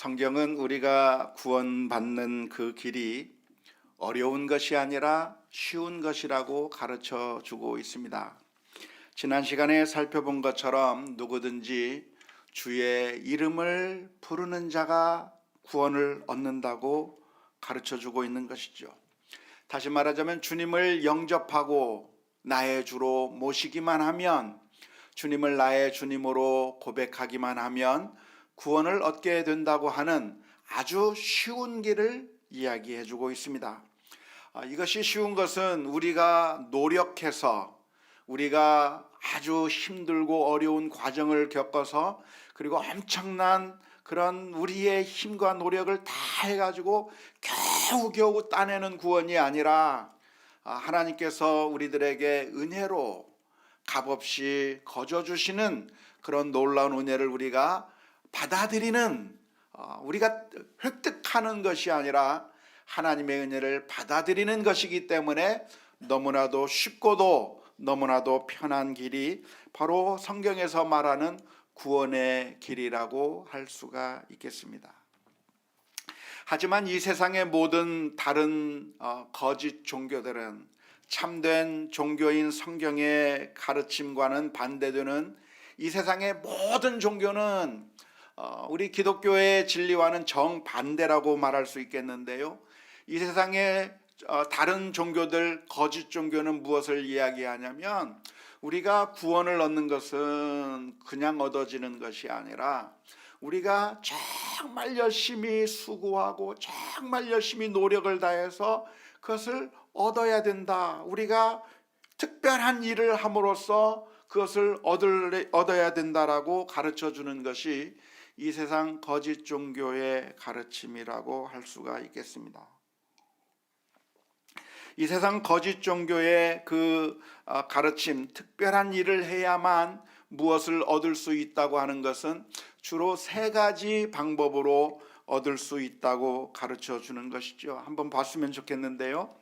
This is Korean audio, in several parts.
성경은 우리가 구원받는 그 길이 어려운 것이 아니라 쉬운 것이라고 가르쳐 주고 있습니다. 지난 시간에 살펴본 것처럼 누구든지 주의 이름을 부르는 자가 구원을 얻는다고 가르쳐 주고 있는 것이죠. 다시 말하자면 주님을 영접하고 나의 주로 모시기만 하면, 주님을 나의 주님으로 고백하기만 하면 구원을 얻게 된다고 하는 아주 쉬운 길을 이야기해 주고 있습니다. 이것이 쉬운 것은 우리가 노력해서, 우리가 아주 힘들고 어려운 과정을 겪어서, 그리고 엄청난 그런 우리의 힘과 노력을 다 해가지고 겨우겨우 따내는 구원이 아니라 하나님께서 우리들에게 은혜로 값없이 거저 주시는 그런 놀라운 은혜를 우리가 받아들이는, 우리가 획득하는 것이 아니라 하나님의 은혜를 받아들이는 것이기 때문에 너무나도 쉽고도 너무나도 편한 길이 바로 성경에서 말하는 구원의 길이라고 할 수가 있겠습니다. 하지만 이 세상의 모든 다른 거짓 종교들은 참된 종교인 성경의 가르침과는 반대되는, 이 세상의 모든 종교는 우리 기독교의 진리와는 정반대라고 말할 수 있겠는데요. 이 세상의 다른 종교들, 거짓 종교는 무엇을 이야기하냐면, 우리가 구원을 얻는 것은 그냥 얻어지는 것이 아니라 우리가 정말 열심히 수고하고 정말 열심히 노력을 다해서 그것을 얻어야 된다. 우리가 특별한 일을 함으로써 그것을 얻어야 된다라고 가르쳐 주는 것이 이 세상 거짓 종교의 가르침이라고 할 수가 있겠습니다. 이 세상 거짓 종교의 그 가르침, 특별한 일을 해야만 무엇을 얻을 수 있다고 하는 것은 주로 세 가지 방법으로 얻을 수 있다고 가르쳐 주는 것이죠. 한번 봤으면 좋겠는데요.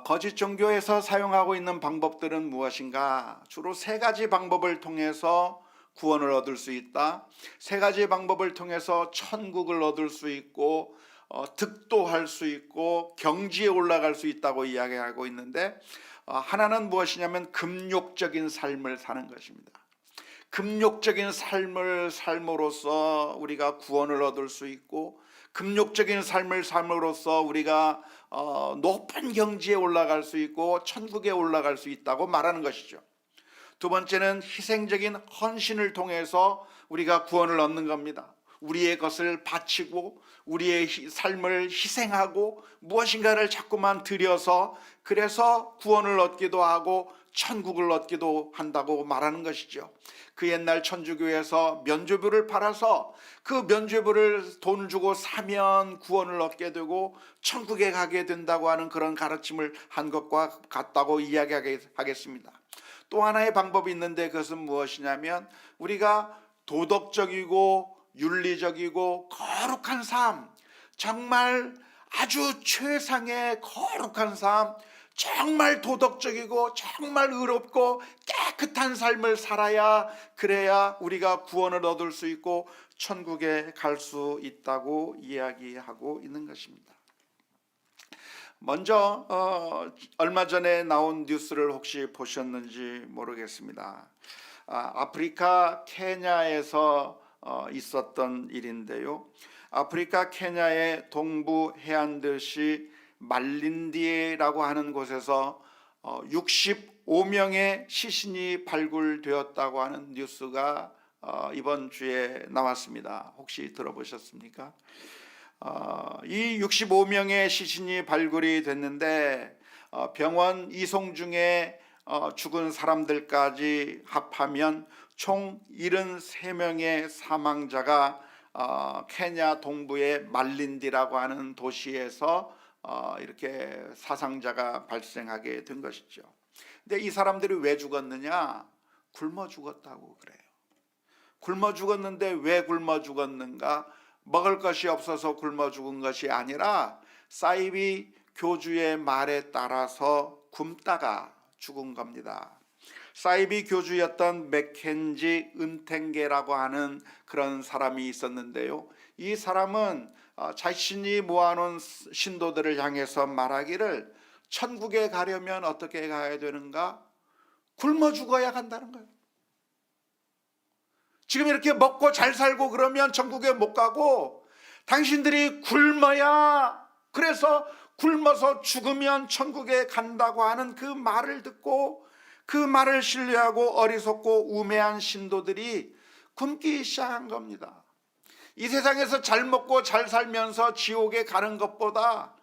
거짓 종교에서 사용하고 있는 방법들은 무엇인가? 주로 세 가지 방법을 통해서 구원을 얻을 수 있다. 세 가지 방법을 통해서 천국을 얻을 수 있고 득도할 수 있고 경지에 올라갈 수 있다고 이야기하고 있는데, 하나는 무엇이냐면 금욕적인 삶을 사는 것입니다. 금욕적인 삶을 삶으로써 우리가 구원을 얻을 수 있고, 금욕적인 삶을 삶으로써 우리가 높은 경지에 올라갈 수 있고 천국에 올라갈 수 있다고 말하는 것이죠. 두 번째는 희생적인 헌신을 통해서 우리가 구원을 얻는 겁니다. 우리의 것을 바치고 우리의 삶을 희생하고 무엇인가를 자꾸만 들여서, 그래서 구원을 얻기도 하고 천국을 얻기도 한다고 말하는 것이죠. 그 옛날 천주교에서 면죄부를 팔아서 그 면죄부를 돈 주고 사면 구원을 얻게 되고 천국에 가게 된다고 하는 그런 가르침을 한 것과 같다고 이야기하겠습니다. 또 하나의 방법이 있는데, 그것은 무엇이냐면 우리가 도덕적이고 윤리적이고 거룩한 삶, 정말 아주 최상의 거룩한 삶, 정말 도덕적이고 정말 의롭고 깨끗한 삶을 살아야, 그래야 우리가 구원을 얻을 수 있고 천국에 갈 수 있다고 이야기하고 있는 것입니다. 먼저 얼마 전에 나온 뉴스를 혹시 보셨는지 모르겠습니다. 아프리카 케냐에서 있었던 일인데요. 아프리카 케냐의 동부 해안도시 말린디에라고 하는 곳에서 65명의 시신이 발굴되었다고 하는 뉴스가 이번 주에 나왔습니다. 혹시 들어보셨습니까? 이 65명의 시신이 발굴이 됐는데, 병원 이송 중에 죽은 사람들까지 합하면 총 73명의 사망자가 케냐 동부의 말린디라고 하는 도시에서 이렇게 사상자가 발생하게 된 것이죠. 근데 이 사람들이 왜 죽었느냐? 굶어 죽었다고 그래요. 굶어 죽었는데 왜 굶어 죽었는가? 먹을 것이 없어서 굶어 죽은 것이 아니라 사이비 교주의 말에 따라서 굶다가 죽은 겁니다. 사이비 교주였던 맥켄지 은탱계라고 하는 그런 사람이 있었는데요. 이 사람은 자신이 모아놓은 신도들을 향해서 말하기를 천국에 가려면 어떻게 가야 되는가? 굶어 죽어야 간다는 거예요. 지금 이렇게 먹고 잘 살고 그러면 천국에 못 가고 당신들이 굶어야, 그래서 굶어서 죽으면 천국에 간다고 하는 그 말을 듣고 그 말을 신뢰하고 어리석고 우매한 신도들이 굶기 시작한 겁니다. 이 세상에서 잘 먹고 잘 살면서 지옥에 가는 것보다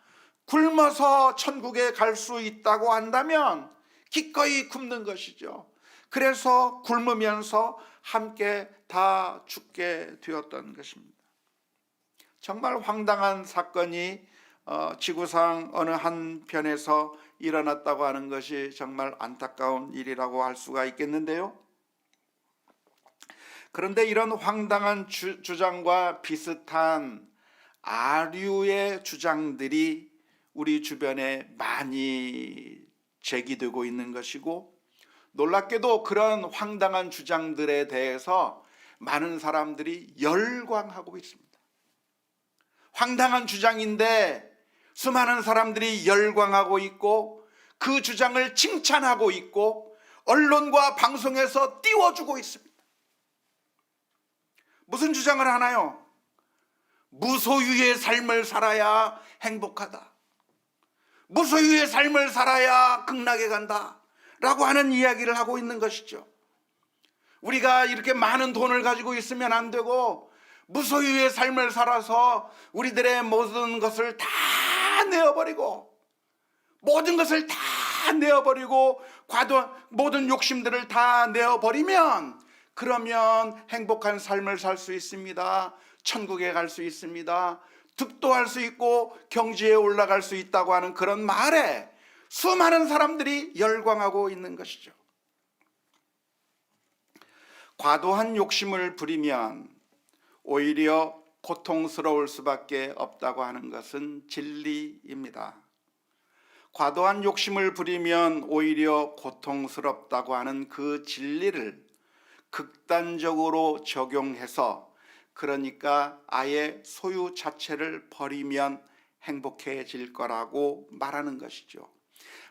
굶어서 천국에 갈 수 있다고 한다면 기꺼이 굶는 것이죠. 그래서 굶으면서 함께 다 죽게 되었던 것입니다. 정말 황당한 사건이 지구상 어느 한편에서 일어났다고 하는 것이 정말 안타까운 일이라고 할 수가 있겠는데요. 그런데 이런 황당한 주장과 비슷한 아류의 주장들이 우리 주변에 많이 제기되고 있는 것이고, 놀랍게도 그런 황당한 주장들에 대해서 많은 사람들이 열광하고 있습니다. 황당한 주장인데 수많은 사람들이 열광하고 있고 그 주장을 칭찬하고 있고 언론과 방송에서 띄워주고 있습니다. 무슨 주장을 하나요? 무소유의 삶을 살아야 행복하다, 무소유의 삶을 살아야 극락에 간다 라고 하는 이야기를 하고 있는 것이죠. 우리가 이렇게 많은 돈을 가지고 있으면 안 되고 무소유의 삶을 살아서 우리들의 모든 것을 다 내어버리고, 모든 것을 다 내어버리고 과도한 모든 욕심들을 다 내어버리면, 그러면 행복한 삶을 살 수 있습니다. 천국에 갈 수 있습니다. 득도할 수 있고 경지에 올라갈 수 있다고 하는 그런 말에 수많은 사람들이 열광하고 있는 것이죠. 과도한 욕심을 부리면 오히려 고통스러울 수밖에 없다고 하는 것은 진리입니다. 과도한 욕심을 부리면 오히려 고통스럽다고 하는 그 진리를 극단적으로 적용해서, 그러니까 아예 소유 자체를 버리면 행복해질 거라고 말하는 것이죠.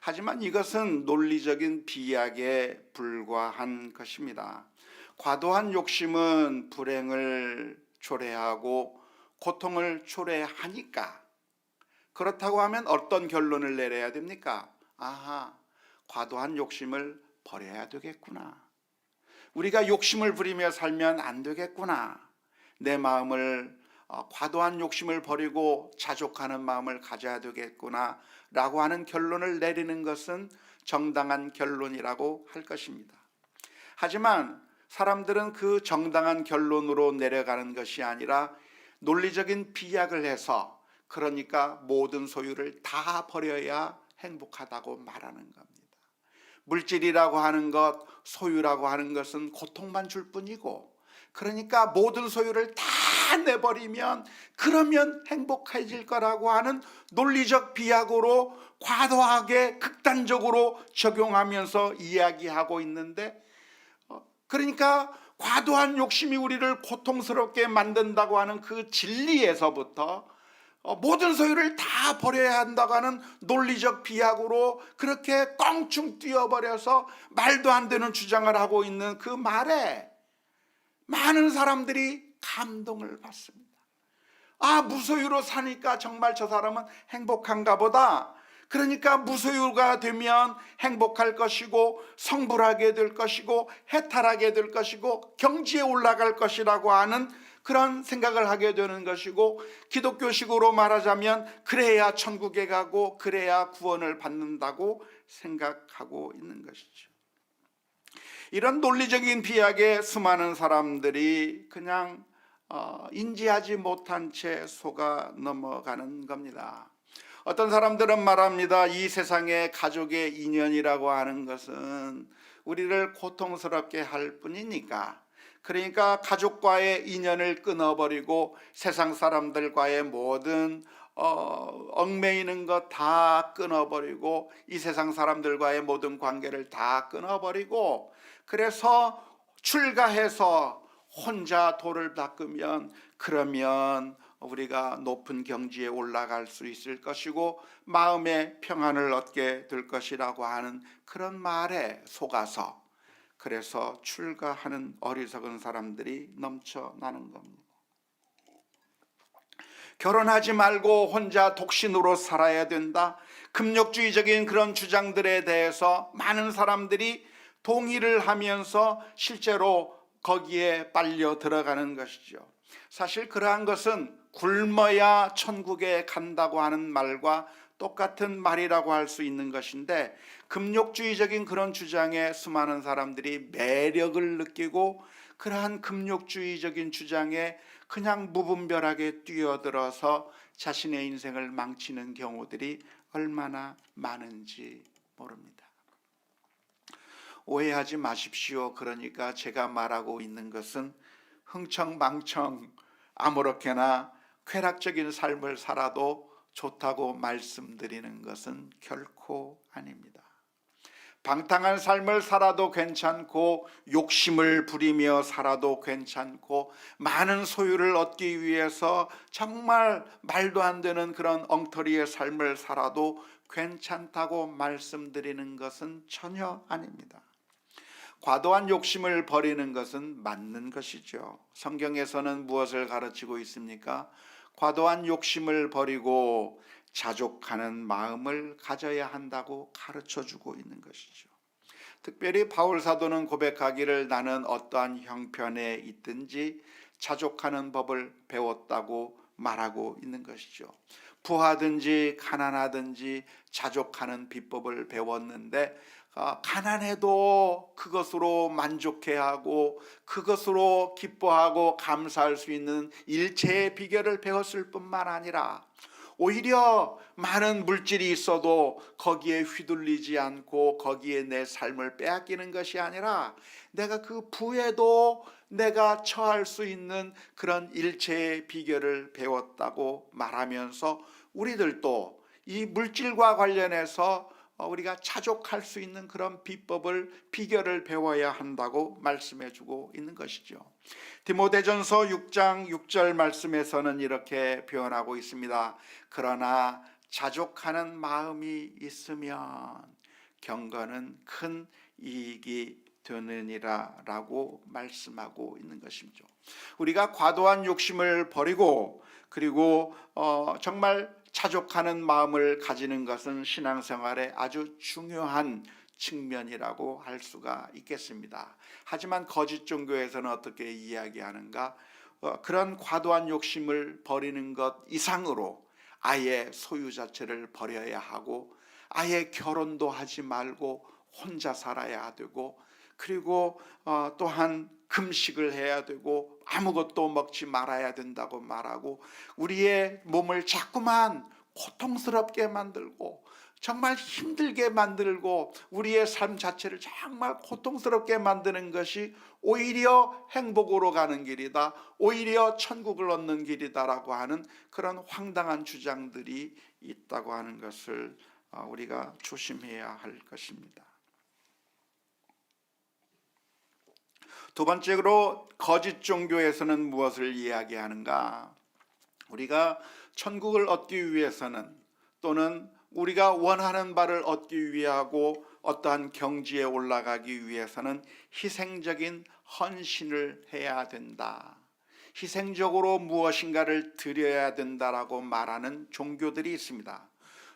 하지만 이것은 논리적인 비약에 불과한 것입니다. 과도한 욕심은 불행을 초래하고 고통을 초래하니까, 그렇다고 하면 어떤 결론을 내려야 됩니까? 아하, 과도한 욕심을 버려야 되겠구나. 우리가 욕심을 부리며 살면 안 되겠구나. 내 마음을 과도한 욕심을 버리고 자족하는 마음을 가져야 되겠구나 라고 하는 결론을 내리는 것은 정당한 결론이라고 할 것입니다. 하지만 사람들은 그 정당한 결론으로 내려가는 것이 아니라 논리적인 비약을 해서, 그러니까 모든 소유를 다 버려야 행복하다고 말하는 겁니다. 물질이라고 하는 것, 소유라고 하는 것은 고통만 줄 뿐이고, 그러니까 모든 소유를 다 내버리면 그러면 행복해질 거라고 하는 논리적 비약으로 과도하게 극단적으로 적용하면서 이야기하고 있는데, 그러니까 과도한 욕심이 우리를 고통스럽게 만든다고 하는 그 진리에서부터 모든 소유를 다 버려야 한다고 하는 논리적 비약으로 그렇게 껑충 뛰어버려서 말도 안 되는 주장을 하고 있는 그 말에 많은 사람들이 감동을 받습니다. 아, 무소유로 사니까 정말 저 사람은 행복한가 보다. 그러니까 무소유가 되면 행복할 것이고 성불하게 될 것이고 해탈하게 될 것이고 경지에 올라갈 것이라고 하는 그런 생각을 하게 되는 것이고, 기독교식으로 말하자면 그래야 천국에 가고 그래야 구원을 받는다고 생각하고 있는 것이죠. 이런 논리적인 비약에 수많은 사람들이 그냥 인지하지 못한 채 속아 넘어가는 겁니다. 어떤 사람들은 말합니다. 이 세상에 가족의 인연이라고 하는 것은 우리를 고통스럽게 할 뿐이니까, 그러니까 가족과의 인연을 끊어버리고 세상 사람들과의 모든 얽매이는 것 다 끊어버리고 이 세상 사람들과의 모든 관계를 다 끊어버리고 그래서 출가해서 혼자 돌을 닦으면 그러면 우리가 높은 경지에 올라갈 수 있을 것이고 마음의 평안을 얻게 될 것이라고 하는 그런 말에 속아서 그래서 출가하는 어리석은 사람들이 넘쳐나는 겁니다. 결혼하지 말고 혼자 독신으로 살아야 된다. 금욕주의적인 그런 주장들에 대해서 많은 사람들이 동의를 하면서 실제로 거기에 빨려 들어가는 것이죠. 사실 그러한 것은 굶어야 천국에 간다고 하는 말과 똑같은 말이라고 할 수 있는 것인데, 금욕주의적인 그런 주장에 수많은 사람들이 매력을 느끼고 그러한 금욕주의적인 주장에 그냥 무분별하게 뛰어들어서 자신의 인생을 망치는 경우들이 얼마나 많은지 모릅니다. 오해하지 마십시오. 그러니까 제가 말하고 있는 것은 흥청망청 아무렇게나 쾌락적인 삶을 살아도 좋다고 말씀드리는 것은 결코 아닙니다. 방탕한 삶을 살아도 괜찮고 욕심을 부리며 살아도 괜찮고 많은 소유를 얻기 위해서 정말 말도 안 되는 그런 엉터리의 삶을 살아도 괜찮다고 말씀드리는 것은 전혀 아닙니다. 과도한 욕심을 버리는 것은 맞는 것이죠. 성경에서는 무엇을 가르치고 있습니까? 과도한 욕심을 버리고 자족하는 마음을 가져야 한다고 가르쳐주고 있는 것이죠. 특별히 바울 사도는 고백하기를 나는 어떠한 형편에 있든지 자족하는 법을 배웠다고 말하고 있는 것이죠. 부하든지 가난하든지 자족하는 비법을 배웠는데 가난해도 그것으로 만족해야 하고 그것으로 기뻐하고 감사할 수 있는 일체의 비결을 배웠을 뿐만 아니라 오히려 많은 물질이 있어도 거기에 휘둘리지 않고 거기에 내 삶을 빼앗기는 것이 아니라 내가 그 부에도 내가 처할 수 있는 그런 일체의 비결을 배웠다고 말하면서 우리들도 이 물질과 관련해서 우리가 자족할 수 있는 그런 비결을 배워야 한다고 말씀해주고 있는 것이죠. 디모데전서 6장 6절 말씀에서는 이렇게 표현하고 있습니다. 그러나 자족하는 마음이 있으면 경건은 큰 이익이 되느니라 라고 말씀하고 있는 것이죠. 우리가 과도한 욕심을 버리고 그리고 정말 자족하는 마음을 가지는 것은 신앙생활의 아주 중요한 측면이라고 할 수가 있겠습니다. 하지만 거짓 종교에서는 어떻게 이야기하는가? 그런 과도한 욕심을 버리는 것 이상으로 아예 소유 자체를 버려야 하고 아예 결혼도 하지 말고 혼자 살아야 되고 그리고 또한 금식을 해야 되고 아무것도 먹지 말아야 된다고 말하고 우리의 몸을 자꾸만 고통스럽게 만들고 정말 힘들게 만들고 우리의 삶 자체를 정말 고통스럽게 만드는 것이 오히려 행복으로 가는 길이다, 오히려 천국을 얻는 길이다라고 하는 그런 황당한 주장들이 있다고 하는 것을 우리가 조심해야 할 것입니다. 두 번째로 거짓 종교에서는 무엇을 이야기하는가? 우리가 천국을 얻기 위해서는 또는 우리가 원하는 바를 얻기 위하고 어떠한 경지에 올라가기 위해서는 희생적인 헌신을 해야 된다. 희생적으로 무엇인가를 드려야 된다라고 말하는 종교들이 있습니다.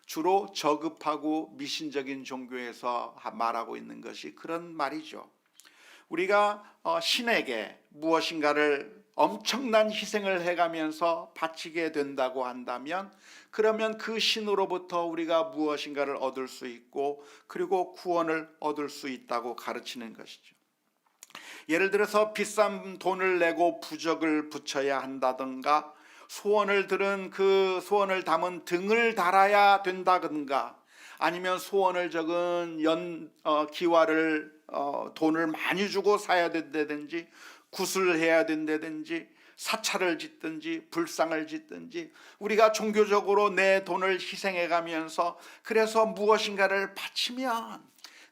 주로 저급하고 미신적인 종교에서 말하고 있는 것이 그런 말이죠. 우리가 신에게 무엇인가를 엄청난 희생을 해가면서 바치게 된다고 한다면 그러면 그 신으로부터 우리가 무엇인가를 얻을 수 있고 그리고 구원을 얻을 수 있다고 가르치는 것이죠. 예를 들어서 비싼 돈을 내고 부적을 붙여야 한다든가 소원을 들은 그 소원을 담은 등을 달아야 된다든가 아니면 소원을 적은 기와를 돈을 많이 주고 사야 된다든지 굿을 해야 된다든지 사찰을 짓든지 불상을 짓든지 우리가 종교적으로 내 돈을 희생해 가면서 그래서 무엇인가를 바치면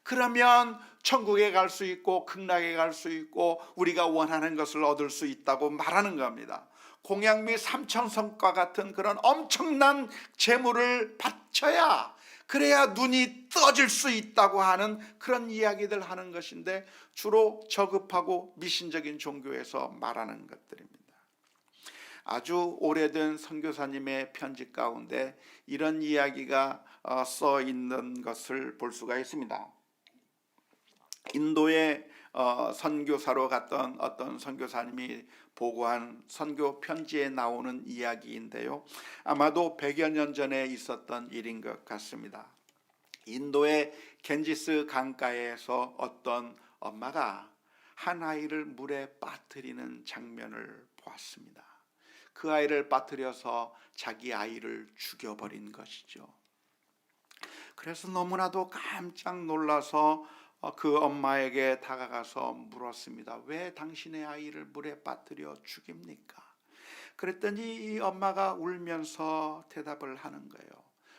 그러면 천국에 갈 수 있고 극락에 갈 수 있고 우리가 원하는 것을 얻을 수 있다고 말하는 겁니다. 공양미 3,000성과 같은 그런 엄청난 재물을 바쳐야, 그래야 눈이 떠질 수 있다고 하는 그런 이야기들 하는 것인데, 주로 저급하고 미신적인 종교에서 말하는 것들입니다. 아주 오래된 선교사님의 편지 가운데 이런 이야기가 써 있는 것을 볼 수가 있습니다. 인도에 선교사로 갔던 어떤 선교사님이 보고한 선교 편지에 나오는 이야기인데요, 아마도 100여 년 전에 있었던 일인 것 같습니다. 인도의 겐지스 강가에서 어떤 엄마가 한 아이를 물에 빠뜨리는 장면을 보았습니다. 그 아이를 빠뜨려서 자기 아이를 죽여버린 것이죠. 그래서 너무나도 깜짝 놀라서 그 엄마에게 다가가서 물었습니다. 왜 당신의 아이를 물에 빠뜨려 죽입니까? 그랬더니 이 엄마가 울면서 대답을 하는 거예요.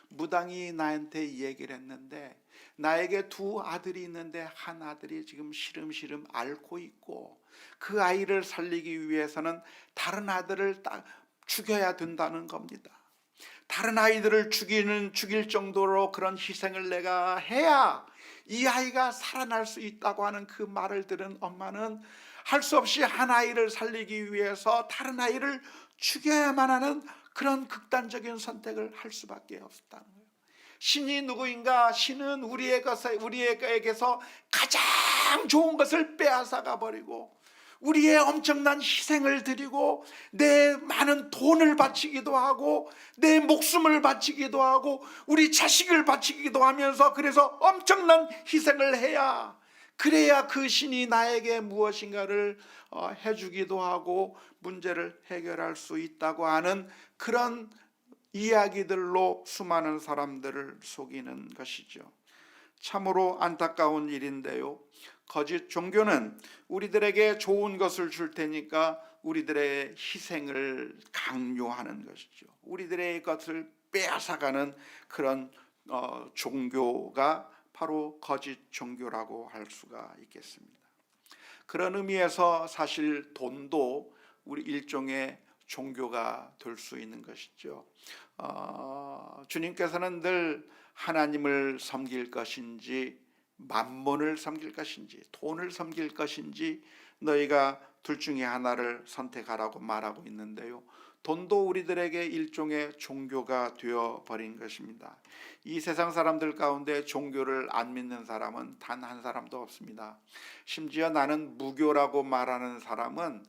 무당이 나한테 이 얘기를 했는데, 나에게 두 아들이 있는데 한 아들이 지금 시름시름 앓고 있고, 그 아이를 살리기 위해서는 다른 아들을 죽여야 된다는 겁니다. 다른 아이들을 죽일 정도로 그런 희생을 내가 해야 이 아이가 살아날 수 있다고 하는 그 말을 들은 엄마는 할 수 없이 한 아이를 살리기 위해서 다른 아이를 죽여야만 하는 그런 극단적인 선택을 할 수밖에 없었다는 거예요. 신이 누구인가? 신은 우리에게서 가장 좋은 것을 빼앗아가 버리고, 우리의 엄청난 희생을 드리고, 내 많은 돈을 바치기도 하고, 내 목숨을 바치기도 하고, 우리 자식을 바치기도 하면서, 그래서 엄청난 희생을 해야, 그래야 그 신이 나에게 무엇인가를 해주기도 하고 문제를 해결할 수 있다고 하는 그런 이야기들로 수많은 사람들을 속이는 것이죠. 참으로 안타까운 일인데요, 거짓 종교는 우리들에게 좋은 것을 줄 테니까 우리들의 희생을 강요하는 것이죠. 우리들의 것을 빼앗아가는 그런 종교가 바로 거짓 종교라고 할 수가 있겠습니다. 그런 의미에서 사실 돈도 우리 일종의 종교가 될 수 있는 것이죠. 주님께서는 늘 하나님을 섬길 것인지 만몬을 섬길 것인지 돈을 섬길 것인지 너희가 둘 중에 하나를 선택하라고 말하고 있는데요, 돈도 우리들에게 일종의 종교가 되어버린 것입니다. 이 세상 사람들 가운데 종교를 안 믿는 사람은 단 한 사람도 없습니다. 심지어 나는 무교라고 말하는 사람은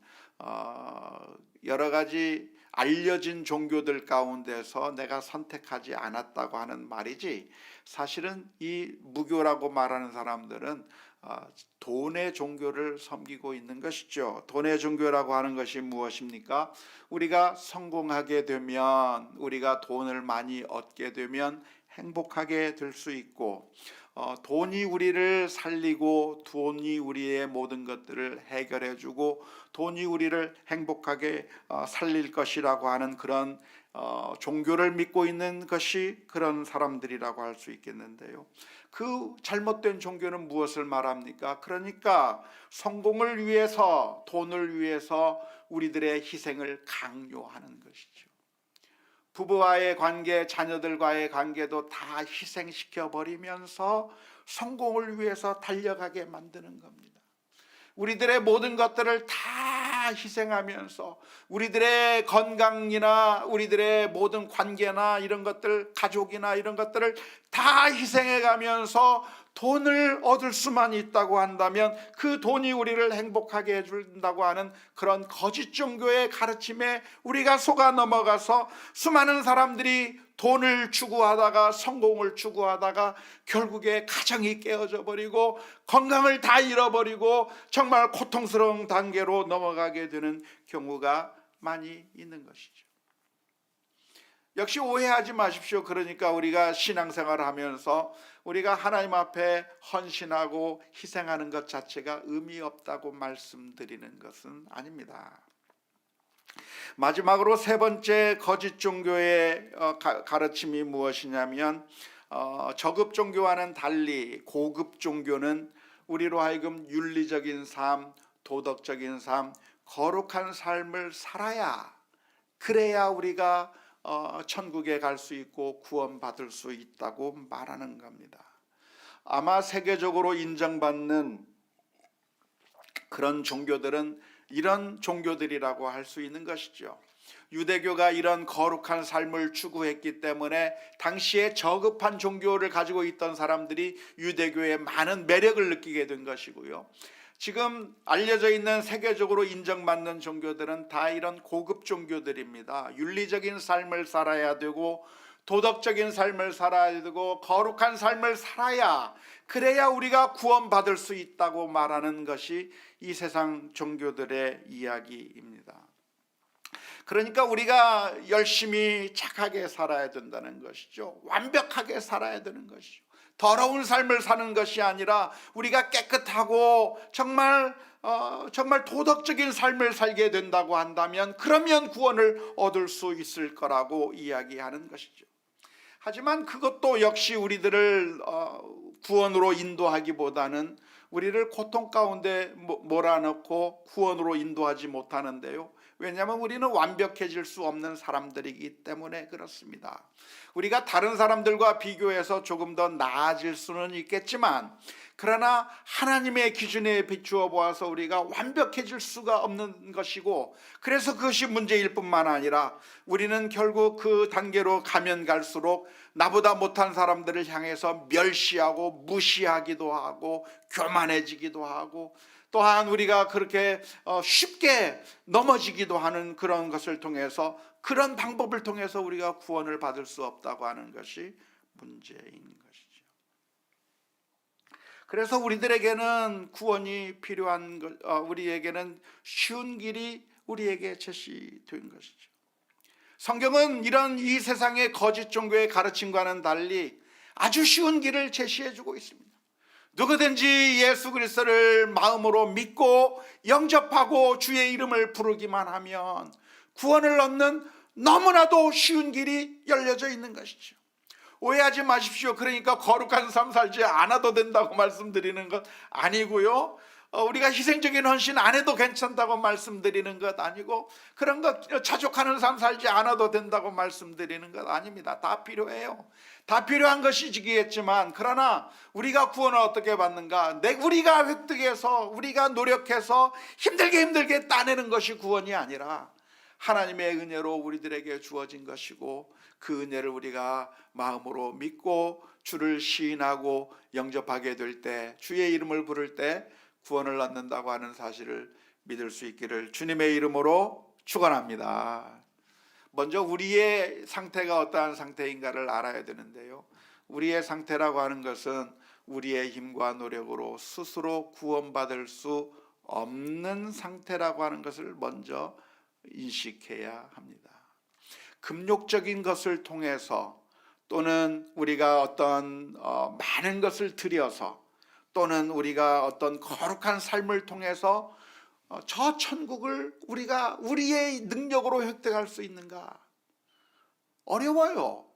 여러 가지 알려진 종교들 가운데서 내가 선택하지 않았다고 하는 말이지, 사실은 이 무교라고 말하는 사람들은 돈의 종교를 섬기고 있는 것이죠. 돈의 종교라고 하는 것이 무엇입니까? 우리가 성공하게 되면, 우리가 돈을 많이 얻게 되면 행복하게 될 수 있고, 돈이 우리를 살리고, 돈이 우리의 모든 것들을 해결해주고, 돈이 우리를 행복하게 살릴 것이라고 하는 그런 종교를 믿고 있는 것이 그런 사람들이라고 할 수 있겠는데요, 그 잘못된 종교는 무엇을 말합니까? 그러니까 성공을 위해서, 돈을 위해서 우리들의 희생을 강요하는 것이죠. 부부와의 관계, 자녀들과의 관계도 다 희생시켜 버리면서 성공을 위해서 달려가게 만드는 겁니다. 우리들의 모든 것들을 다 희생하면서 우리들의 건강이나 우리들의 모든 관계나 이런 것들, 가족이나 이런 것들을 다 희생해 가면서 돈을 얻을 수만 있다고 한다면 그 돈이 우리를 행복하게 해준다고 하는 그런 거짓 종교의 가르침에 우리가 속아 넘어가서 수많은 사람들이 돈을 추구하다가, 성공을 추구하다가 결국에 가정이 깨어져 버리고 건강을 다 잃어버리고 정말 고통스러운 단계로 넘어가게 되는 경우가 많이 있는 것이죠. 역시 오해하지 마십시오. 그러니까 우리가 신앙생활을 하면서 우리가 하나님 앞에 헌신하고 희생하는 것 자체가 의미 없다고 말씀드리는 것은 아닙니다. 마지막으로 세 번째 거짓 종교의 가르침이 무엇이냐면, 저급 종교와는 달리 고급 종교는 우리로 하여금 윤리적인 삶, 도덕적인 삶, 거룩한 삶을 살아야, 그래야 우리가 천국에 갈 수 있고 구원받을 수 있다고 말하는 겁니다. 아마 세계적으로 인정받는 그런 종교들은 이런 종교들이라고 할 수 있는 것이죠. 유대교가 이런 거룩한 삶을 추구했기 때문에 당시에 저급한 종교를 가지고 있던 사람들이 유대교의 많은 매력을 느끼게 된 것이고요. 지금 알려져 있는 세계적으로 인정받는 종교들은 다 이런 고급 종교들입니다. 윤리적인 삶을 살아야 되고 도덕적인 삶을 살아야 되고 거룩한 삶을 살아야, 그래야 우리가 구원받을 수 있다고 말하는 것이 이 세상 종교들의 이야기입니다. 그러니까 우리가 열심히 착하게 살아야 된다는 것이죠. 완벽하게 살아야 되는 것이죠. 더러운 삶을 사는 것이 아니라 우리가 깨끗하고 정말 도덕적인 삶을 살게 된다고 한다면, 그러면 구원을 얻을 수 있을 거라고 이야기하는 것이죠. 하지만 그것도 역시 우리들을 구원으로 인도하기보다는 우리를 고통 가운데 몰아넣고 구원으로 인도하지 못하는데요. 왜냐하면 우리는 완벽해질 수 없는 사람들이기 때문에 그렇습니다. 우리가 다른 사람들과 비교해서 조금 더 나아질 수는 있겠지만, 그러나 하나님의 기준에 비추어 보아서 우리가 완벽해질 수가 없는 것이고, 그래서 그것이 문제일 뿐만 아니라 우리는 결국 그 단계로 가면 갈수록 나보다 못한 사람들을 향해서 멸시하고 무시하기도 하고 교만해지기도 하고, 또한 우리가 그렇게 쉽게 넘어지기도 하는 그런 것을 통해서, 그런 방법을 통해서 우리가 구원을 받을 수 없다고 하는 것이 문제인 것이죠. 그래서 우리들에게는 구원이 필요한 것, 우리에게는 쉬운 길이 우리에게 제시된 것이죠. 성경은 이런 이 세상의 거짓 종교의 가르침과는 달리 아주 쉬운 길을 제시해 주고 있습니다. 누구든지 예수 그리스도를 마음으로 믿고 영접하고 주의 이름을 부르기만 하면 구원을 얻는 너무나도 쉬운 길이 열려져 있는 것이죠. 오해하지 마십시오. 그러니까 거룩한 삶 살지 않아도 된다고 말씀드리는 것 아니고요. 우리가 희생적인 헌신 안 해도 괜찮다고 말씀드리는 것 아니고, 그런 것 자족하는 삶 살지 않아도 된다고 말씀드리는 것 아닙니다. 다 필요해요. 다 필요한 것이지겠지만, 그러나 우리가 구원을 어떻게 받는가? 우리가 획득해서 우리가 노력해서 힘들게 따내는 것이 구원이 아니라 하나님의 은혜로 우리들에게 주어진 것이고, 그 은혜를 우리가 마음으로 믿고 주를 시인하고 영접하게 될 때, 주의 이름을 부를 때 구원을 얻는다고 하는 사실을 믿을 수 있기를 주님의 이름으로 축원합니다. 먼저 우리의 상태가 어떠한 상태인가를 알아야 되는데요. 우리의 상태라고 하는 것은 우리의 힘과 노력으로 스스로 구원받을 수 없는 상태라고 하는 것을 먼저 인식해야 합니다. 금욕적인 것을 통해서, 또는 우리가 어떤 많은 것을 들여서, 또는 우리가 어떤 거룩한 삶을 통해서 저 천국을 우리가 우리의 능력으로 획득할 수 있는가? 어려워요.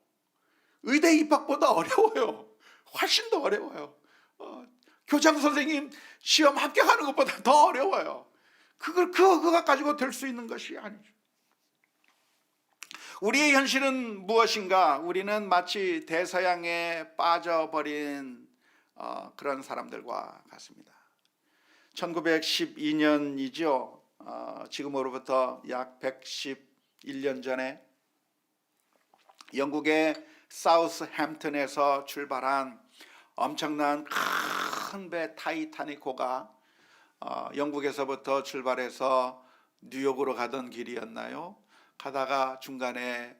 의대 입학보다 어려워요. 훨씬 더 어려워요. 교장 선생님 시험 합격하는 것보다 더 어려워요. 그거 가지고 될 수 있는 것이 아니죠. 우리의 현실은 무엇인가? 우리는 마치 대서양에 빠져버린 그런 사람들과 같습니다. 1912년이죠. 지금으로부터 약 111년 전에 영국의 사우스햄튼에서 출발한 엄청난 큰 배 타이타닉호가 영국에서부터 출발해서 뉴욕으로 가던 길이었나요? 가다가 중간에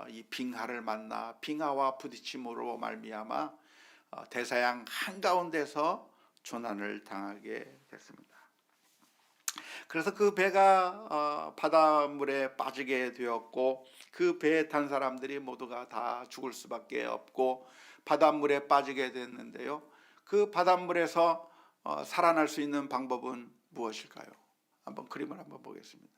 이 빙하를 만나 빙하와 부딪힘으로 말미암아 대서양 한가운데서 조난을 당하게 됐습니다. 그래서 그 배가 바닷물에 빠지게 되었고, 그 배에 탄 사람들이 모두가 다 죽을 수밖에 없고 바닷물에 빠지게 됐는데요. 그 바닷물에서 살아날 수 있는 방법은 무엇일까요? 한번 그림을 한번 보겠습니다.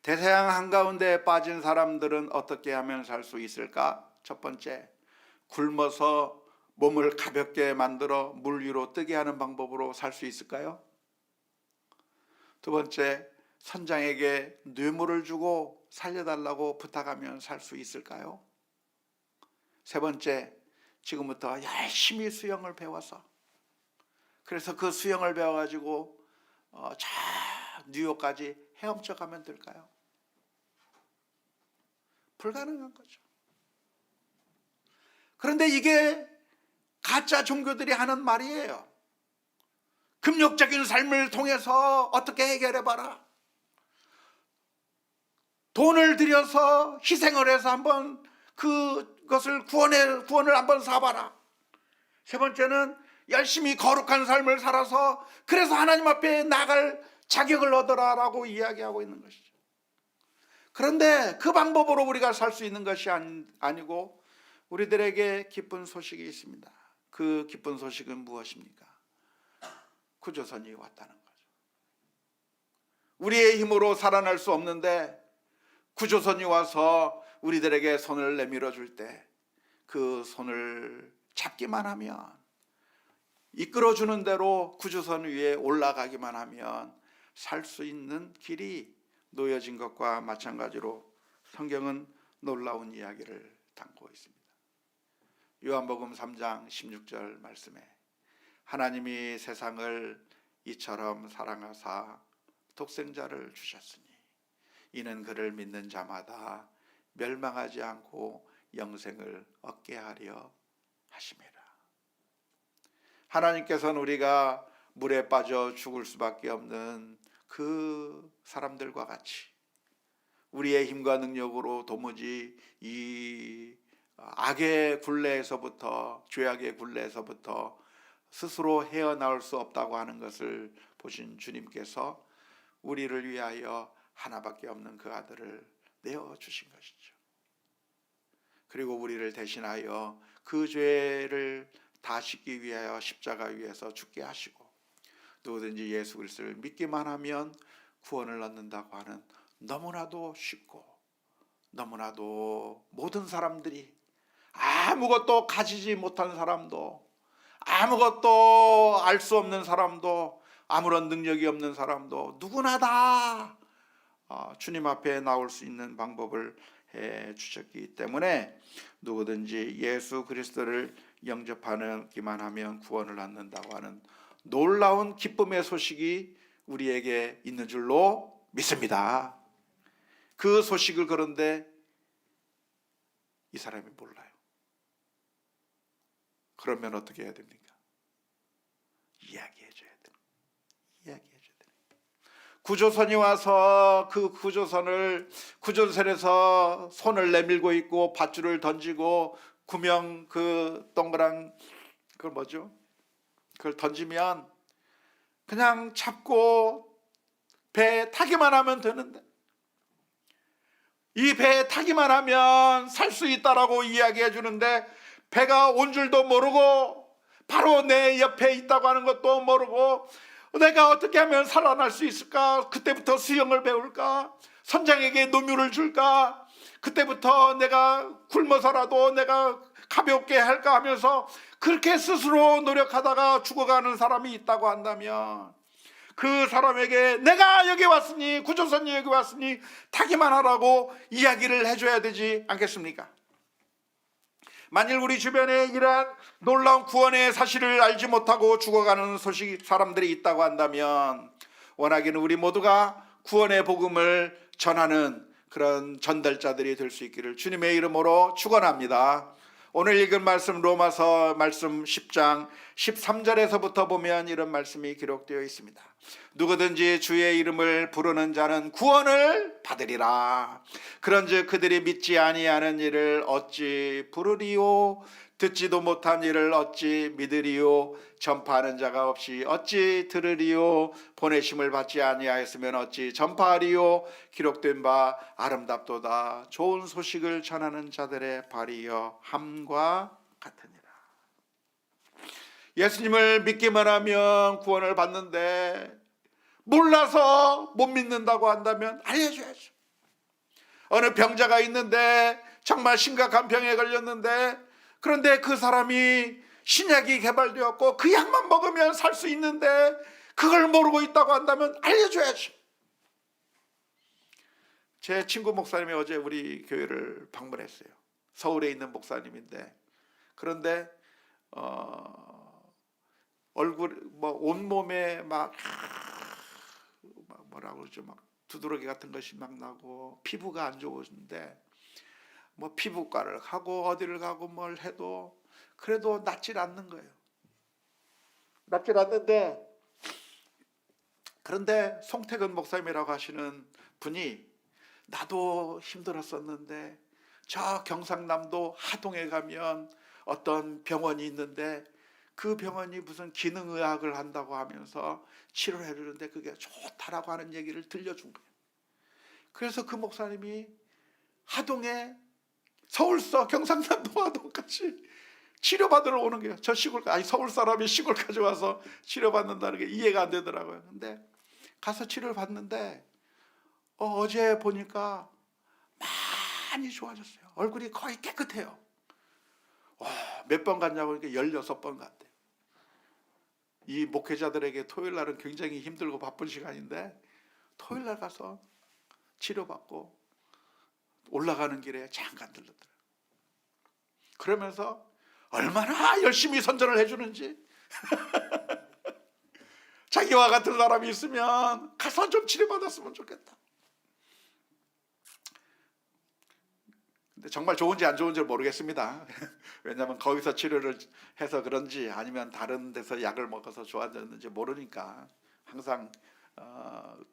대서양 한가운데에 빠진 사람들은 어떻게 하면 살 수 있을까? 첫 번째, 굶어서 몸을 가볍게 만들어 물 위로 뜨게 하는 방법으로 살 수 있을까요? 두 번째, 선장에게 뇌물을 주고 살려달라고 부탁하면 살 수 있을까요? 세 번째, 지금부터 열심히 수영을 배워서, 그래서 그 수영을 배워가지고 저 뉴욕까지 헤엄쳐 가면 될까요? 불가능한 거죠. 그런데 이게 가짜 종교들이 하는 말이에요. 금욕적인 삶을 통해서 어떻게 해결해봐라. 돈을 들여서 희생을 해서 한번 그것을 구원을 한번 사봐라. 세 번째는 열심히 거룩한 삶을 살아서 그래서 하나님 앞에 나갈 자격을 얻어라라고 이야기하고 있는 것이죠. 그런데 그 방법으로 우리가 살 수 있는 것이 아니고 우리들에게 기쁜 소식이 있습니다. 그 기쁜 소식은 무엇입니까? 구조선이 왔다는 거죠. 우리의 힘으로 살아날 수 없는데 구조선이 와서 우리들에게 손을 내밀어 줄 때 그 손을 잡기만 하면, 이끌어주는 대로 구조선 위에 올라가기만 하면 살 수 있는 길이 놓여진 것과 마찬가지로 성경은 놀라운 이야기를 담고 있습니다. 요한복음 3장 16절 말씀에 하나님이 세상을 이처럼 사랑하사 독생자를 주셨으니 이는 그를 믿는 자마다 멸망하지 않고 영생을 얻게 하려 하심이라. 하나님께서는 우리가 물에 빠져 죽을 수밖에 없는 그 사람들과 같이 우리의 힘과 능력으로 도무지 이 악의 굴레에서부터, 죄악의 굴레에서부터 스스로 헤어나올 수 없다고 하는 것을 보신 주님께서 우리를 위하여 하나밖에 없는 그 아들을 내어주신 것이죠. 그리고 우리를 대신하여 그 죄를 다 씻기 위하여 십자가 위에서 죽게 하시고, 누구든지 예수 그리스도를 믿기만 하면 구원을 얻는다고 하는 너무나도 쉽고 너무나도 모든 사람들이, 아무것도 가지지 못한 사람도, 아무것도 알 수 없는 사람도, 아무런 능력이 없는 사람도 누구나 다 주님 앞에 나올 수 있는 방법을 해 주셨기 때문에 누구든지 예수 그리스도를 영접하기만 하면 구원을 얻는다고 하는 놀라운 기쁨의 소식이 우리에게 있는 줄로 믿습니다. 그 소식을 그런데 이 사람이 몰라요. 그러면 어떻게 해야 됩니까? 이야기해 줘야 됩니다. 이야기해 줘야 됩니다. 구조선이 와서 그 구조선에서 손을 내밀고 있고 밧줄을 던지고 구명 그 동그란 그걸 뭐죠? 그걸 던지면 그냥 잡고 배에 타기만 하면 되는데, 이 배에 타기만 하면 살 수 있다라고 이야기해 주는데 배가 온 줄도 모르고 바로 내 옆에 있다고 하는 것도 모르고 내가 어떻게 하면 살아날 수 있을까? 그때부터 수영을 배울까? 선장에게 노뮈을 줄까? 그때부터 내가 굶어서라도 내가 가볍게 할까 하면서 그렇게 스스로 노력하다가 죽어가는 사람이 있다고 한다면 그 사람에게 내가 여기 왔으니, 구조선이 여기 왔으니 타기만 하라고 이야기를 해줘야 되지 않겠습니까? 만일 우리 주변에 이러한 놀라운 구원의 사실을 알지 못하고 죽어가는 사람들이 있다고 한다면 원하기는 우리 모두가 구원의 복음을 전하는 그런 전달자들이 될 수 있기를 주님의 이름으로 축원합니다. 오늘 읽은 말씀 로마서 말씀 10장 13절에서부터 보면 이런 말씀이 기록되어 있습니다. 누구든지 주의 이름을 부르는 자는 구원을 받으리라. 그런즉 그들이 믿지 아니하는 일을 어찌 부르리요? 듣지도 못한 일을 어찌 믿으리요? 전파하는 자가 없이 어찌 들으리요? 보내심을 받지 아니하였으면 어찌 전파하리요? 기록된 바 아름답도다. 좋은 소식을 전하는 자들의 발이여 함과 같으니라. 예수님을 믿기만 하면 구원을 받는데 몰라서 못 믿는다고 한다면 알려줘야죠. 어느 병자가 있는데 정말 심각한 병에 걸렸는데, 그런데 그 사람이 신약이 개발되었고 그 약만 먹으면 살 수 있는데 그걸 모르고 있다고 한다면 알려줘야지. 제 친구 목사님이 어제 우리 교회를 방문했어요. 서울에 있는 목사님인데, 그런데 얼굴 온몸에 막 뭐라고 그러죠, 막 두드러기 같은 것이 막 나고 피부가 안 좋으신데, 뭐 피부과를 가고 어디를 가고 뭘 해도 그래도 낫질 않는 거예요. 낫질 않는데, 그런데 송태근 목사님이라고 하시는 분이, 나도 힘들었었는데 저 경상남도 하동에 가면 어떤 병원이 있는데 그 병원이 무슨 기능의학을 한다고 하면서 치료를 해주는데 그게 좋다라고 하는 얘기를 들려준 거예요. 그래서 그 목사님이 하동에, 서울서 경상남도 하동까지 치료받으러 오는 거예요. 저 시골, 아니 서울 사람이 시골까지 와서 치료받는다는 게 이해가 안 되더라고요. 근데 가서 치료를 받는데 어제 보니까 많이 좋아졌어요. 얼굴이 거의 깨끗해요. 몇 번 갔냐고 하니까 16번 갔대요. 이 목회자들에게 토요일 날은 굉장히 힘들고 바쁜 시간인데 토요일 날 가서 치료받고 올라가는 길에 잠깐 들렀더라고요. 그러면서 얼마나 열심히 선전을 해주는지 자기와 같은 사람이 있으면 가서 좀 치료받았으면 좋겠다. 근데 정말 좋은지 안 좋은지 모르겠습니다. 왜냐하면 거기서 치료를 해서 그런지 아니면 다른 데서 약을 먹어서 좋아졌는지 모르니까, 항상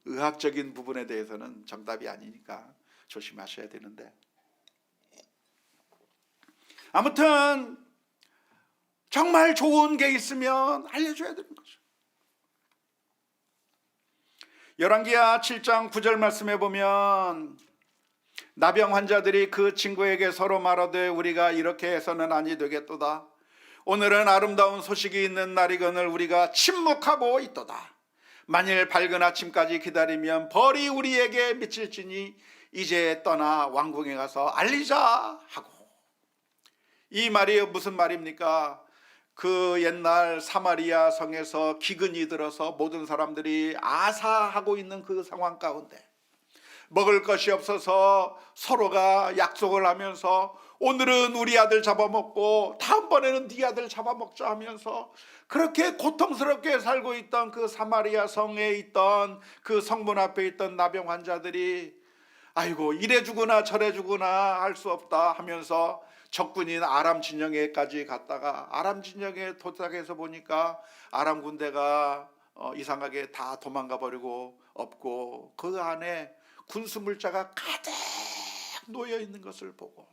의학적인 부분에 대해서는 정답이 아니니까 조심하셔야 되는데, 아무튼 정말 좋은 게 있으면 알려줘야 되는 거죠. 열왕기하 7장 9절 말씀에 보면 나병 환자들이 그 친구에게 서로 말하되 우리가 이렇게 해서는 아니 되겠도다. 오늘은 아름다운 소식이 있는 날이거늘 우리가 침묵하고 있도다. 만일 밝은 아침까지 기다리면 벌이 우리에게 미칠지니 이제 떠나 왕궁에 가서 알리자 하고. 이 말이 무슨 말입니까? 그 옛날 사마리아 성에서 기근이 들어서 모든 사람들이 아사하고 있는 그 상황 가운데 먹을 것이 없어서 서로가 약속을 하면서 오늘은 우리 아들 잡아먹고 다음번에는 네 아들 잡아먹자 하면서 그렇게 고통스럽게 살고 있던 그 사마리아 성에 있던 그 성문 앞에 있던 나병 환자들이 아이고 이래 주구나 저래 주구나 할 수 없다 하면서 적군인 아람 진영에까지 갔다가 아람 진영에 도착해서 보니까 아람 군대가 이상하게 다 도망가 버리고 없고 그 안에 군수 물자가 가득 놓여 있는 것을 보고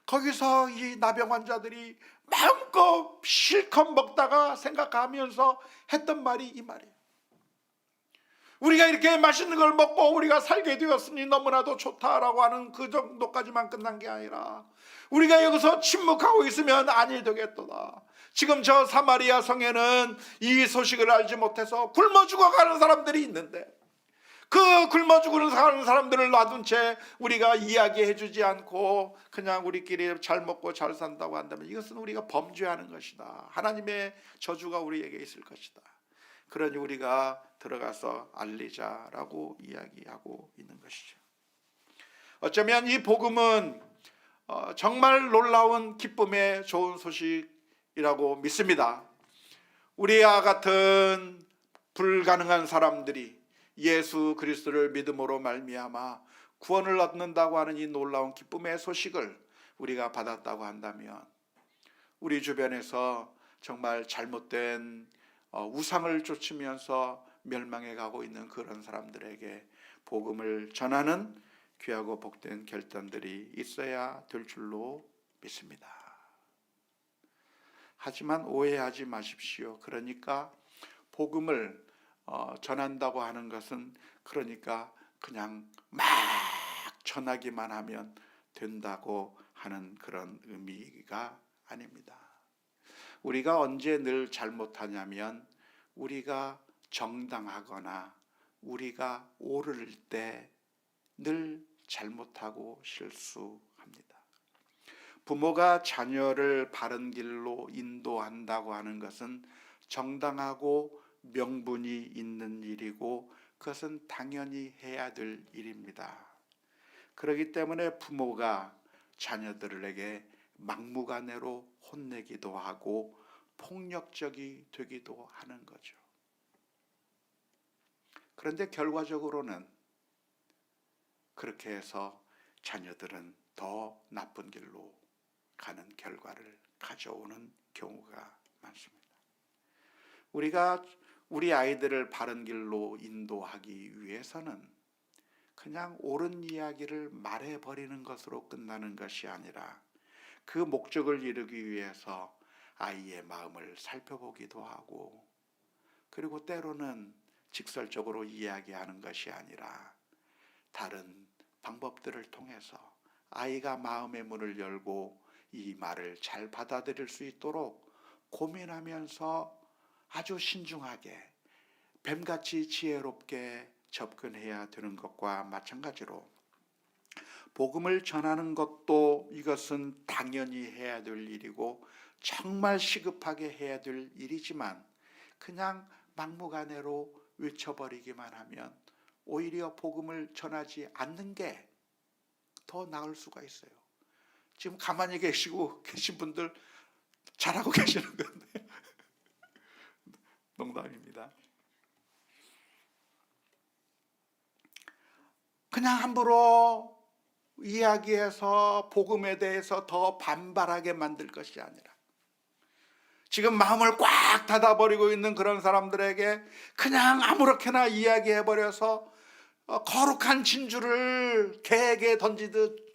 거기서 이 나병 환자들이 마음껏 실컷 먹다가 생각하면서 했던 말이 이 말이에요. 우리가 이렇게 맛있는 걸 먹고 우리가 살게 되었으니 너무나도 좋다라고 하는 그 정도까지만 끝난 게 아니라 우리가 여기서 침묵하고 있으면 아니 되겠도다. 지금 저 사마리아 성에는 이 소식을 알지 못해서 굶어 죽어가는 사람들이 있는데 그 굶어 죽는 사람들을 놔둔 채 우리가 이야기해 주지 않고 그냥 우리끼리 잘 먹고 잘 산다고 한다면 이것은 우리가 범죄하는 것이다. 하나님의 저주가 우리에게 있을 것이다. 그러니 우리가 들어가서 알리자라고 이야기하고 있는 것이죠. 어쩌면 이 복음은 정말 놀라운 기쁨의 좋은 소식이라고 믿습니다. 우리와 같은 불가능한 사람들이 예수 그리스도를 믿음으로 말미암아 구원을 얻는다고 하는 이 놀라운 기쁨의 소식을 우리가 받았다고 한다면 우리 주변에서 정말 잘못된 우상을 쫓으면서 멸망해 가고 있는 그런 사람들에게 복음을 전하는 귀하고 복된 결단들이 있어야 될 줄로 믿습니다. 하지만 오해하지 마십시오. 그러니까 복음을 전한다고 하는 것은 그러니까 그냥 막 전하기만 하면 된다고 하는 그런 의미가 아닙니다. 우리가 언제 늘 잘못하냐면 우리가 정당하거나 우리가 옳을 때 늘 잘못하고 실수합니다. 부모가 자녀를 바른 길로 인도한다고 하는 것은 정당하고 명분이 있는 일이고 그것은 당연히 해야 될 일입니다. 그렇기 때문에 부모가 자녀들에게 막무가내로 혼내기도 하고 폭력적이 되기도 하는 거죠. 그런데 결과적으로는 그렇게 해서 자녀들은 더 나쁜 길로 가는 결과를 가져오는 경우가 많습니다. 우리가 우리 아이들을 바른 길로 인도하기 위해서는 그냥 옳은 이야기를 말해버리는 것으로 끝나는 것이 아니라 그 목적을 이루기 위해서 아이의 마음을 살펴보기도 하고, 그리고 때로는 직설적으로 이야기하는 것이 아니라 다른 방법들을 통해서 아이가 마음의 문을 열고 이 말을 잘 받아들일 수 있도록 고민하면서 아주 신중하게 뱀같이 지혜롭게 접근해야 되는 것과 마찬가지로 복음을 전하는 것도 이것은 당연히 해야 될 일이고 정말 시급하게 해야 될 일이지만 그냥 막무가내로 외쳐버리기만 하면 오히려 복음을 전하지 않는 게 더 나을 수가 있어요. 지금 가만히 계신 분들 잘하고 계시는 건데 농담입니다. 그냥 함부로 이야기해서 복음에 대해서 더 반발하게 만들 것이 아니라 지금 마음을 꽉 닫아버리고 있는 그런 사람들에게 그냥 아무렇게나 이야기해버려서 거룩한 진주를 개에게 던지듯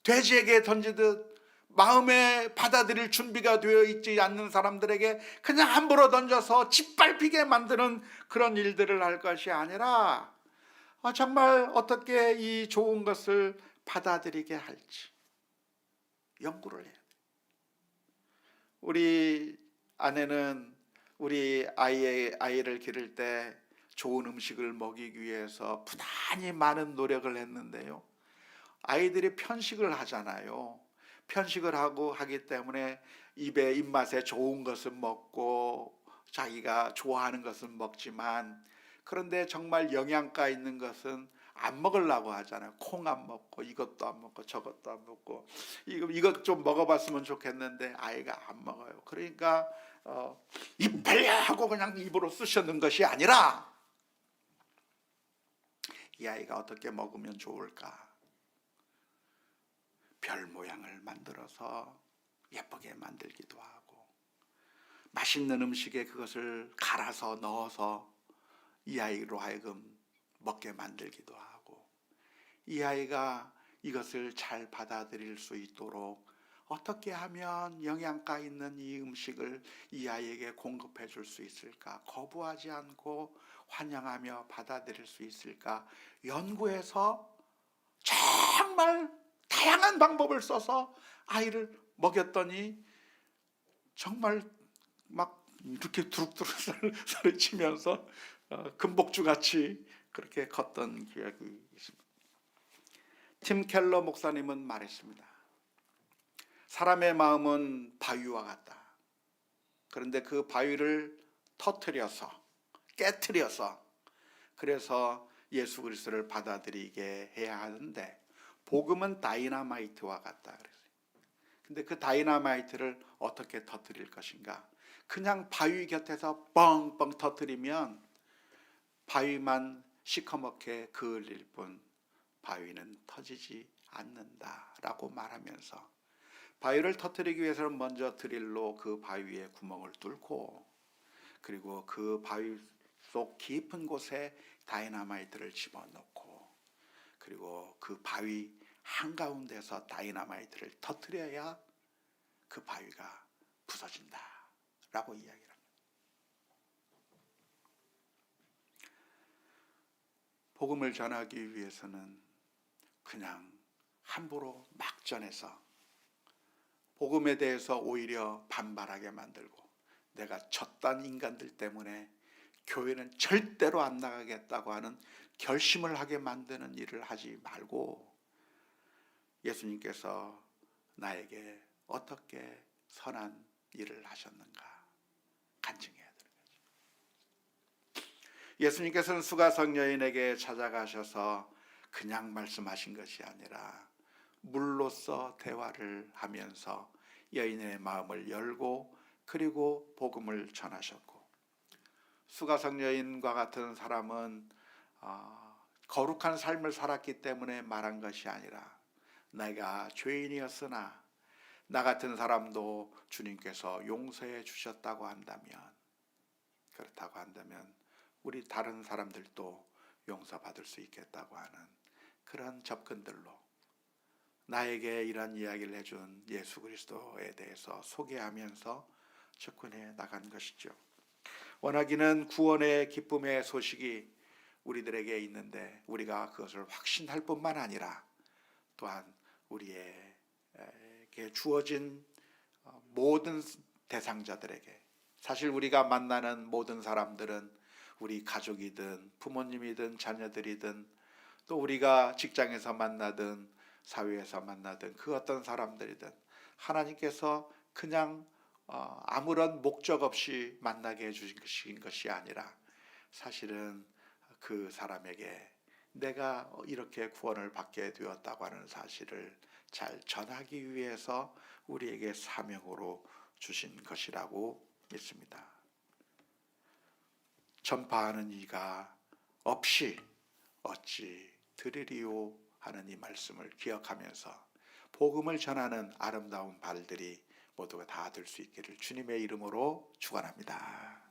돼지에게 던지듯 마음에 받아들일 준비가 되어 있지 않는 사람들에게 그냥 함부로 던져서 짓밟히게 만드는 그런 일들을 할 것이 아니라 정말 어떻게 이 좋은 것을 받아들이게 할지 연구를 해야 돼요. 우리 아내는 우리 아이를 기를 때 좋은 음식을 먹이기 위해서 부단히 많은 노력을 했는데요. 아이들이 편식을 하잖아요. 편식을 하기 때문에 입맛에 좋은 것은 먹고 자기가 좋아하는 것은 먹지만 그런데 정말 영양가 있는 것은 안 먹으려고 하잖아요. 콩 안 먹고 이것도 안 먹고 저것도 안 먹고 이것 좀 먹어봤으면 좋겠는데 아이가 안 먹어요. 그러니까 입 벌려 하고 그냥 입으로 쑤셔넣는 것이 아니라 이 아이가 어떻게 먹으면 좋을까? 별 모양을 만들어서 예쁘게 만들기도 하고 맛있는 음식에 그것을 갈아서 넣어서 이 아이로 하여금 먹게 만들기도 하고 이 아이가 이것을 잘 받아들일 수 있도록 어떻게 하면 영양가 있는 이 음식을 이 아이에게 공급해 줄 수 있을까? 거부하지 않고 환영하며 받아들일 수 있을까? 연구해서 정말 다양한 방법을 써서 아이를 먹였더니 정말 막 이렇게 두룩두룩 살을 치면서 금복주같이 그렇게 컸던 기억이 있습니다. 팀 켈러 목사님은 말했습니다. 사람의 마음은 바위와 같다. 그런데 그 바위를 터뜨려서 깨뜨려서 그래서 예수 그리스도를 받아들이게 해야 하는데 복음은 다이너마이트와 같다 그랬어요. 근데 그 다이너마이트를 어떻게 터뜨릴 것인가? 그냥 바위 곁에서 뻥뻥 터뜨리면 바위만 시커멓게 그을릴 뿐 바위는 터지지 않는다라고 말하면서 바위를 터뜨리기 위해서는 먼저 드릴로 그 바위에 구멍을 뚫고 그리고 그 바위 속 깊은 곳에 다이너마이트를 집어넣고 그리고 그 바위 한가운데서 다이너마이트를 터뜨려야 그 바위가 부서진다라고 이야기를 합니다. 복음을 전하기 위해서는 그냥 함부로 막 전해서 복음에 대해서 오히려 반발하게 만들고 내가 쳤단 인간들 때문에 교회는 절대로 안 나가겠다고 하는 결심을 하게 만드는 일을 하지 말고 예수님께서 나에게 어떻게 선한 일을 하셨는가 간증해야 되는 거죠. 예수님께서는 수가성 여인에게 찾아가셔서 그냥 말씀하신 것이 아니라 물로써 대화를 하면서 여인의 마음을 열고 그리고 복음을 전하셨고, 수가성 여인과 같은 사람은 거룩한 삶을 살았기 때문에 말한 것이 아니라 내가 죄인이었으나 나 같은 사람도 주님께서 용서해 주셨다고 한다면, 그렇다고 한다면 우리 다른 사람들도 용서받을 수 있겠다고 하는 그런 접근들로 나에게 이런 이야기를 해준 예수 그리스도에 대해서 소개하면서 접근해 나간 것이죠. 원하기는 구원의 기쁨의 소식이 우리들에게 있는데 우리가 그것을 확신할 뿐만 아니라 또한 우리에게 주어진 모든 대상자들에게, 사실 우리가 만나는 모든 사람들은 우리 가족이든 부모님이든 자녀들이든 또 우리가 직장에서 만나든 사회에서 만나든 그 어떤 사람들이든 하나님께서 그냥 아무런 목적 없이 만나게 해주신 것이 아니라 사실은 그 사람에게 내가 이렇게 구원을 받게 되었다고 하는 사실을 잘 전하기 위해서 우리에게 사명으로 주신 것이라고 믿습니다. 전파하는 이가 없이 어찌 들으리요 하는 이 말씀을 기억하면서 복음을 전하는 아름다운 발들이 모두가 다 될 수 있기를 주님의 이름으로 축원합니다.